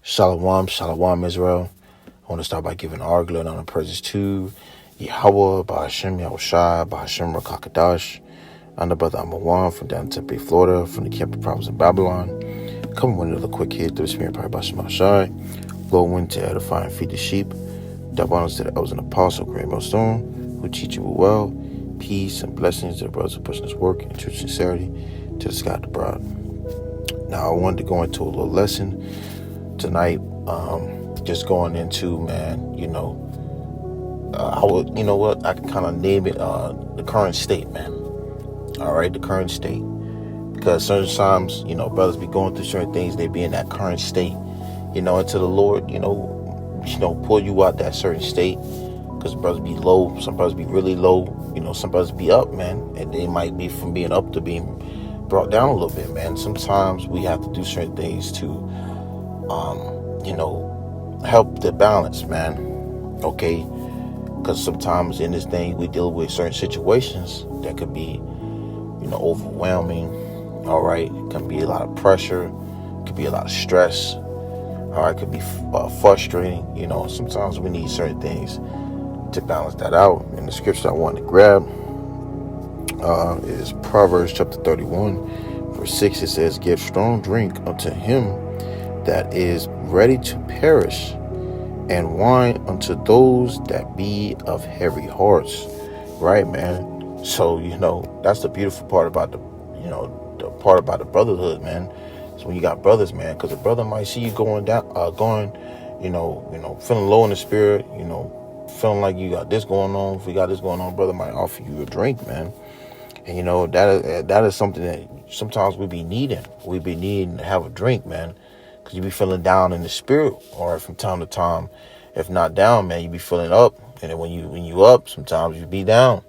Shalom, shalom, Israel. I want to start by giving our glory and honor and praises to YAHAWAH, BAHASHAM, YAHAWASHI, BAHASHAM, QADASH. I'm the brother Amawan from down in Tempe, Florida, from the camp of province of Babylon. Coming with another quick hit through the spirit of BAHASHAM, blow wind to edify and feed the sheep. Double honors to the elders and apostles, great MILLSTONE, who teach you well. Peace and blessings to the brothers who push this work and true sincerity to the sky of the bride. Now, I wanted to go into a little lesson tonight, just going into, man, I can kind of name it the current state, man. All right, the current state, because certain times, brothers be going through certain things, they be in that current state, until the Lord, pull you out that certain state, because brothers be low, some brothers be really low, some brothers be up, man, and they might be from being up to being brought down a little bit, man. Sometimes we have to do certain things to help the balance, man. Okay, because sometimes in this thing we deal with certain situations that could be, overwhelming. All right, it can be a lot of pressure, it could be a lot of stress. All right, it could be frustrating. Sometimes we need certain things to balance that out. And the scripture I want to grab is Proverbs chapter 31, verse 6. It says, "Give strong drink unto him that is ready to perish, and wine unto those that be of heavy hearts." Right, man? So, that's the beautiful part about the part about the brotherhood, man. So when you got brothers, man, because a brother might see you going down, feeling low in the spirit, feeling like you got this going on. If we got this going on, brother might offer you a drink, man. And, that is something that sometimes we be needing. We be needing to have a drink, man. Because you be feeling down in the spirit, or from time to time, if not down, man, you be feeling up. And then when you up, sometimes you be down,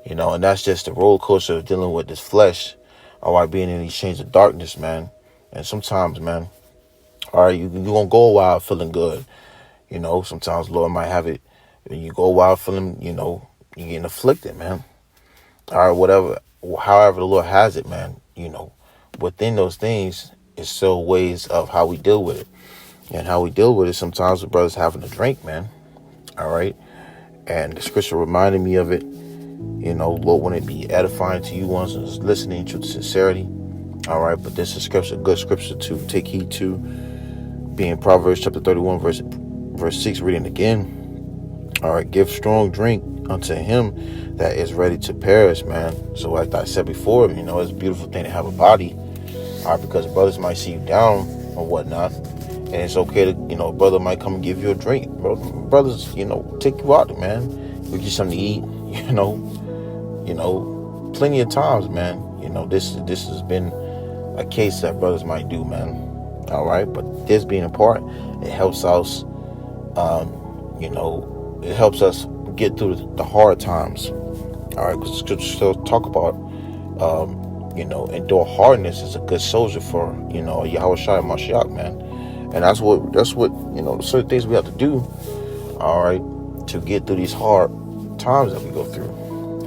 and that's just the roller coaster of dealing with this flesh, all right, being in these chains of darkness, man. And sometimes, man, all right, you're going to go a while feeling good. Sometimes the Lord might have it, and you go a while feeling, you're getting afflicted, man. All right, whatever, however the Lord has it, man, within those things, it's still ways of how we deal with it. And how we deal with it, sometimes the brothers having a drink, man. All right. And the scripture reminded me of it. Lord, when it be edifying to you ones who's listening to sincerity. All right. But this is scripture, good scripture to take heed to, being Proverbs chapter 31, verse 6, reading again. All right. Give strong drink unto him that is ready to perish, man. So like I said before, it's a beautiful thing to have a body. All right, because brothers might see you down or whatnot, and it's okay to, a brother might come and give you a drink. Brothers, take you out, man. Give you something to eat, plenty of times, man. This has been a case that brothers might do, man. All right, but this being a part, it helps us, it helps us get through the hard times. All right, because scripture still talk about, endure hardness is a good soldier for, YAHAWASHI and Mashiach, man. And that's what, certain things we have to do, all right, to get through these hard times that we go through.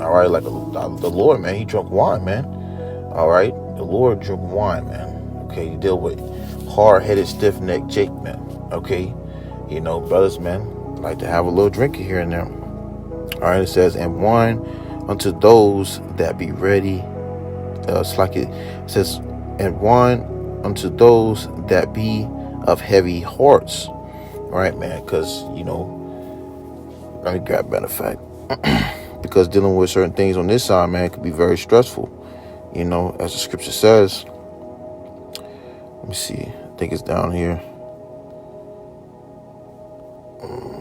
All right, like the Lord, man, he drank wine, man. All right, the Lord drank wine, man. Okay, you deal with hard-headed, stiff-necked Jake, man. Okay, brothers, man, like to have a little drink here and there. All right, it says, "And wine unto those that be ready." It says, "And wine unto those that be of heavy hearts." All right, man, because, let me grab a better fact. Because dealing with certain things on this side, man, could be very stressful. As the scripture says, let me see, I think it's down here.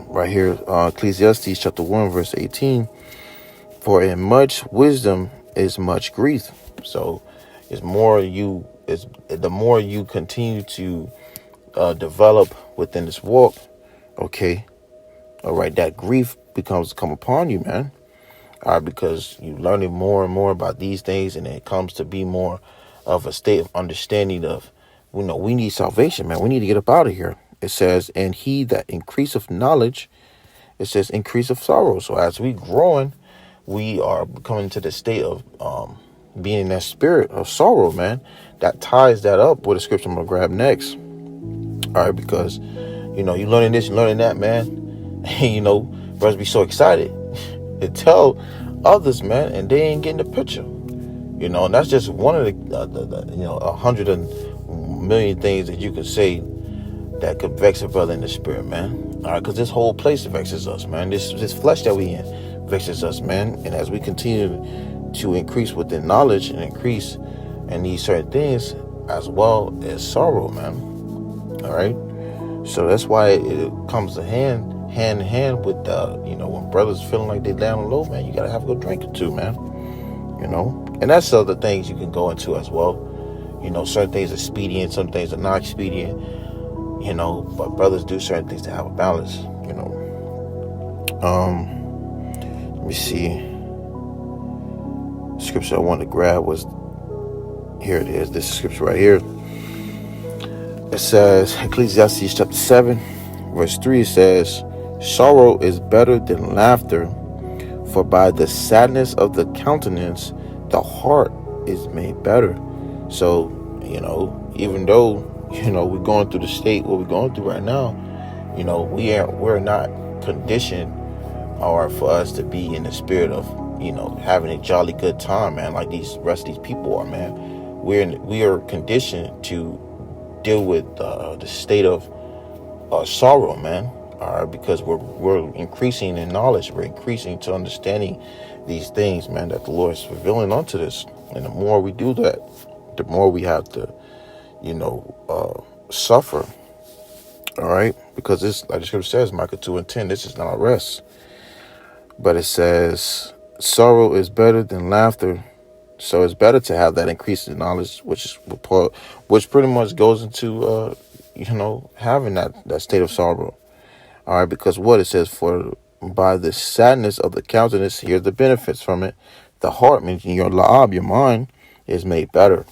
Right here, Ecclesiastes chapter 1, verse 18. "For in much wisdom is much grief." So the more you continue to develop within this walk, okay, all right, that grief becomes to come upon you, man. All right, because you're learning more and more about these things, and it comes to be more of a state of understanding of, we need salvation, man. We need to get up out of here. It says, "And he that increaseth knowledge," it says, "increaseth sorrow." So as we growing, we are coming to the state of being in that spirit of sorrow, man. That ties that up with the scripture I'm going to grab next. All right, because you learning this, you learning that, man. And brothers be so excited to tell others, man, and they ain't getting the picture. And that's just one of the 100 million things that you could say that could vex a brother in the spirit, man. All right, because this whole place vexes us, man. This flesh that we in vexes us, man. And as we continue to increase within knowledge and increase in these certain things, as well as sorrow, man. All right. So that's why it comes to hand in hand with when brothers feeling like they down low, man, you gotta have a good drink or two, man. And that's other things you can go into as well. Certain things are expedient, some things are not expedient. But brothers do certain things to have a balance. Let me see. The scripture I wanted to grab was here. It is. This scripture right here. It says Ecclesiastes chapter 7, verse 3. It says, "Sorrow is better than laughter, for by the sadness of the countenance the heart is made better." So, even though we're going through the state what we're going through right now, we're not conditioned or for us to be in the spirit of having a jolly good time, man, like these rest of these people are, man. We are conditioned to deal with the state of sorrow, man. All right, because we're increasing in knowledge, we're increasing to understanding these things, man, that the Lord is revealing unto this. And the more we do that, the more we have to suffer. All right, because this, like the scripture says, Micah 2:10, this is not a rest. But it says sorrow is better than laughter. So it's better to have that increase in knowledge, which pretty much goes into having that state of sorrow. All right, because what it says, for by the sadness of the countenance, here's the benefits from it. The heart, meaning your la'ab, your mind, is made better.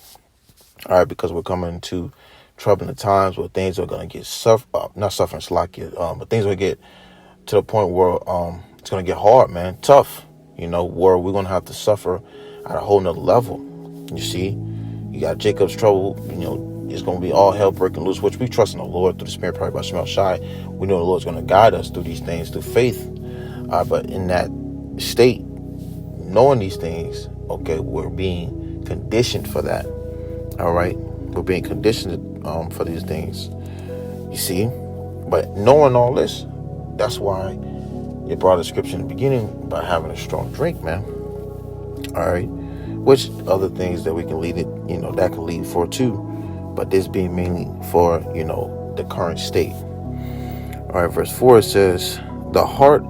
All right, because we're coming into troubling times where things are going to get not suffering, but things will get to the point where it's going to get hard, man, tough, where we're going to have to suffer at a whole nother level. You see, you got Jacob's trouble, it's going to be all hell breaking loose, which we trust in the Lord through the Spirit, probably by MILLSTONE. We know the Lord's going to guide us through these things, through faith. But in that state, knowing these things, okay, we're being conditioned for that. All right, we're being conditioned for these things, you see. But knowing all this, that's why it brought a scripture in the beginning about having a strong drink, man. All right, which other things that we can lead it, that can lead for too. But this being mainly for, the current state. All right, verse 4, it says, "The heart,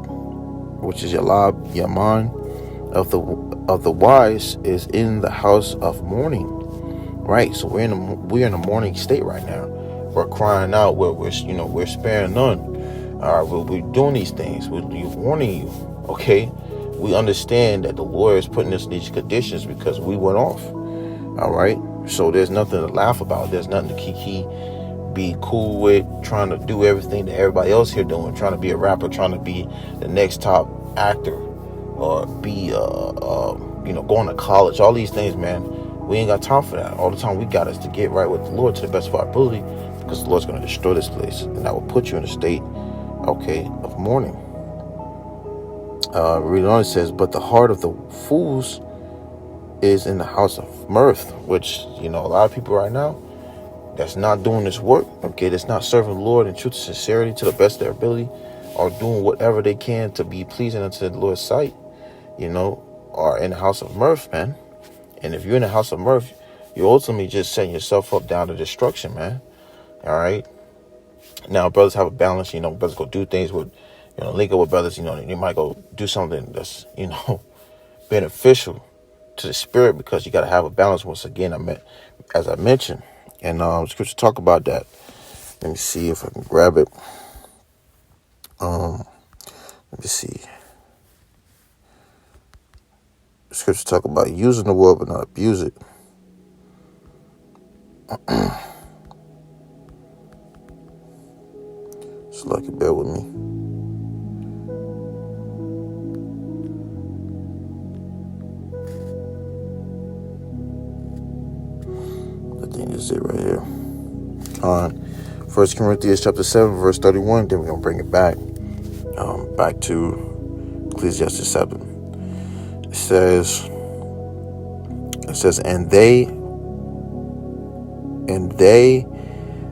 which is your lab, your mind, of the wise is in the house of mourning." Right, so we're in a mourning state right now. We're crying out. We're sparing none. All right, we're doing these things. We're warning you. Okay, we understand that the Lord is putting us in these conditions because we went off. All right, so there's nothing to laugh about. There's nothing to be cool with, trying to do everything that everybody else here doing, trying to be a rapper, trying to be the next top actor, or be going to college. All these things, man. We ain't got time for that. All the time we got is to get right with the Lord to the best of our ability, because the Lord's going to destroy this place, and that will put you in a state, okay, of mourning. Reading on, it says, "But the heart of the fools is in the house of mirth," which, a lot of people right now that's not doing this work, okay, that's not serving the Lord in truth and sincerity to the best of their ability, or doing whatever they can to be pleasing unto the Lord's sight, are in the house of mirth, man. And if you're in the house of mirth, you're ultimately just setting yourself up down to destruction, man. All right. Now, brothers have a balance. Brothers go do things with, link up with brothers. You might go do something that's, beneficial to the spirit, because you got to have a balance. Once again, as I mentioned, and scripture talk about that. Let me see if I can grab it. Let me see. Scripture talk about using the word but not abuse it. So lucky, bear with me. I think this is it right here. First Corinthians chapter 7, verse 31. Then we're going to bring it back to Ecclesiastes 7. It says, and they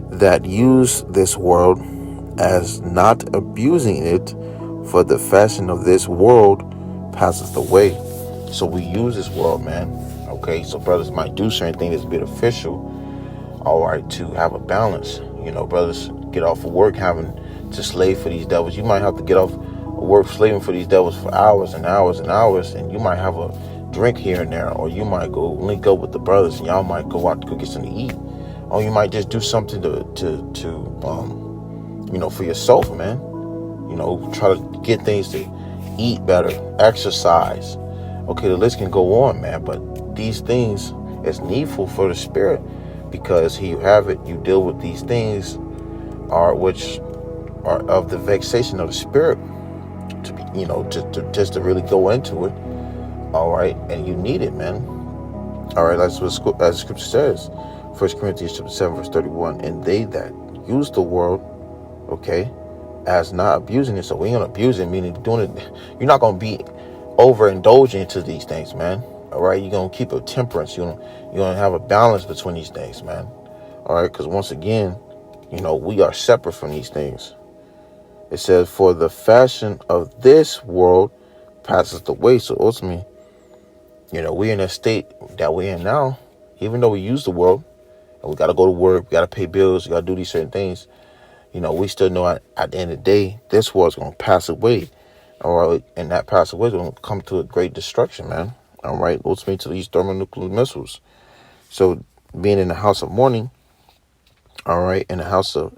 that use this world as not abusing it, for the fashion of this world passes away. So we use this world, man. Okay, so brothers might do certain things that's beneficial, all right, to have a balance. Brothers get off of work having to slave for these devils. You might have to get off work slaving for these devils for hours and hours and hours, and you might have a drink here and there, or you might go link up with the brothers and y'all might go out to go get something to eat, or you might just do something to for yourself, man. Try to get things to eat better, exercise. Okay, the list can go on, man, but these things is needful for the spirit, because here you have it. You deal with these things which are of the vexation of the spirit, to be, just to really go into it. All right, and you need it, man. All right, that's what as the scripture says, 1 Corinthians chapter 7, verse 31. And they that use the world, okay, as not abusing it. So we ain't gonna abuse it, meaning doing it. You're not gonna be overindulging into these things, man. All right, you're gonna keep a temperance. You're gonna have a balance between these things, man. All right, because once again, we are separate from these things. It says, for the fashion of this world passes away. So ultimately, we're in a state that we're in now, even though we use the world and we got to go to work, we got to pay bills, we got to do these certain things. We still know at the end of the day, this world's going to pass away. All right, and that pass away is going to come to a great destruction, man. All right, ultimately to these thermonuclear missiles. So being in the house of mourning, all right, being in the house of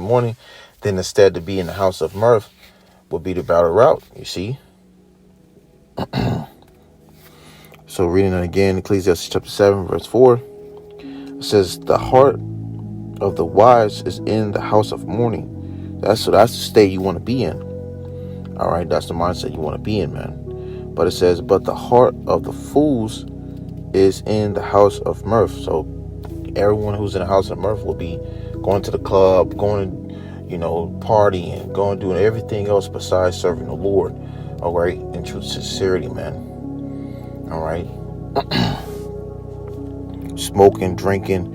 mourning, then instead to be in the house of mirth would be the better route, you see. So reading it again, Ecclesiastes chapter 7, verse 4, it says, the heart of the wise is in the house of mourning. That's the state you want to be in. All right, that's the mindset you want to be in, man. But it says, but the heart of the fools is in the house of mirth. So everyone who's in the house of mirth will be going to the club, going, partying, going, doing everything else besides serving the Lord. All right, in true sincerity, man. All right. Smoking, drinking,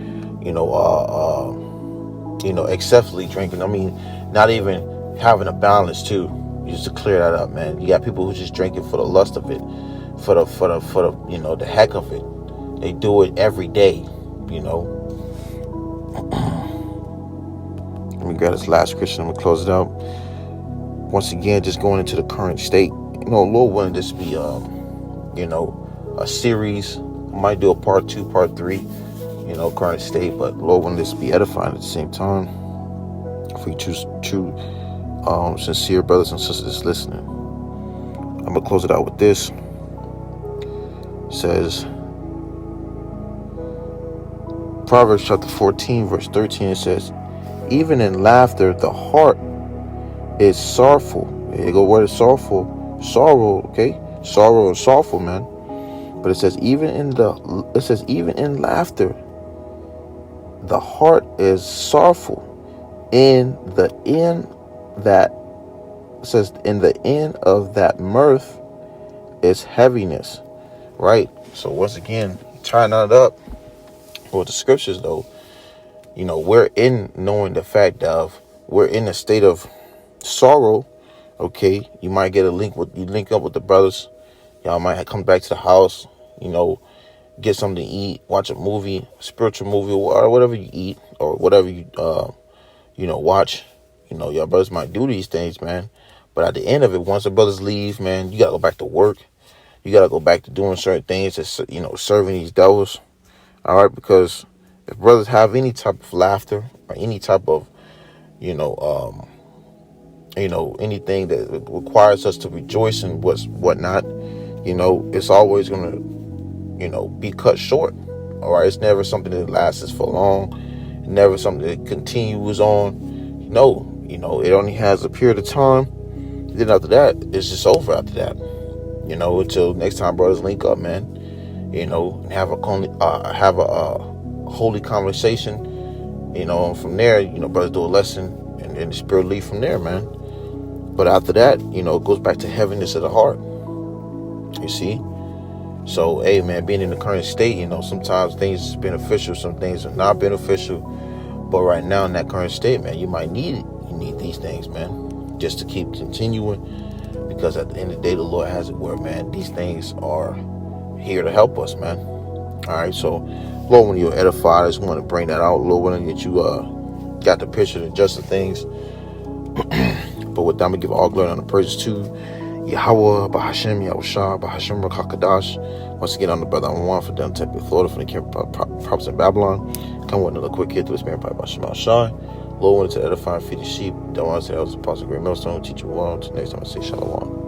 excessively drinking. I mean, not even having a balance too. Just to clear that up, man. You got people who just drink it for the lust of it, for the the heck of it. They do it every day, Let me grab this last scripture. I'm gonna close it out. Once again, just going into the current state. Lord willing, this be a series. I might do a part 2, part 3. Current state, but Lord willing, this be edifying at the same time for you true sincere brothers and sisters listening. I'm gonna close it out with this. It says, Proverbs chapter 14, verse 13. It says, even in laughter the heart is sorrowful. There you go, word is sorrowful. Sorrow, okay? Sorrow and sorrowful, man. But it says even in laughter the heart is sorrowful. In the end of that mirth is heaviness. Right? So once again, tying that up with the scriptures though, we're in knowing the fact of we're in a state of sorrow. Okay, you might get link up with the brothers. Y'all might come back to the house, get something to eat, watch a movie, spiritual movie, or whatever you eat, or whatever you watch. Your brothers might do these things, man. But at the end of it, once the brothers leave, man, you gotta go back to work. You gotta go back to doing certain things, serving these devils. All right, because if brothers have any type of laughter or any type of, anything that requires us to rejoice in whatnot, it's always gonna, be cut short. All right, it's never something that lasts for long. Never something that continues on. No, it only has a period of time. Then after that, it's just over after that. Until next time brothers link up, man. Have a holy conversation. You know, from there, you know, brothers do a lesson, and the spirit lead from there, man. But after that, you know, it goes back to heaviness of the heart. You see? So, hey, man, being in the current state, you know, sometimes things is beneficial, some things are not beneficial. But right now in that current state, man, you might need it. You need these things, man, just to keep continuing. Because at the end of the day, the Lord has it where, man, these things are here to help us, man. All right, so, Lord, when you're edified, I just want to bring that out. Lord, when that you got the picture and just the things. But with that, I'm going to give all glory and the praises to YAHAWAH, BAHASHAM, YAHWASHI, BAHASHAM, RAWCHAA. Once again, I'm the brother I'm one for them type of Florida from the camp prophets in Babylon. Come with another quick hit to this man by BAHASHAM. Lord wanted to edify and feed the sheep. Don't want to say I was a apostle, great millstone, teach you well. Until next time, I say shalom.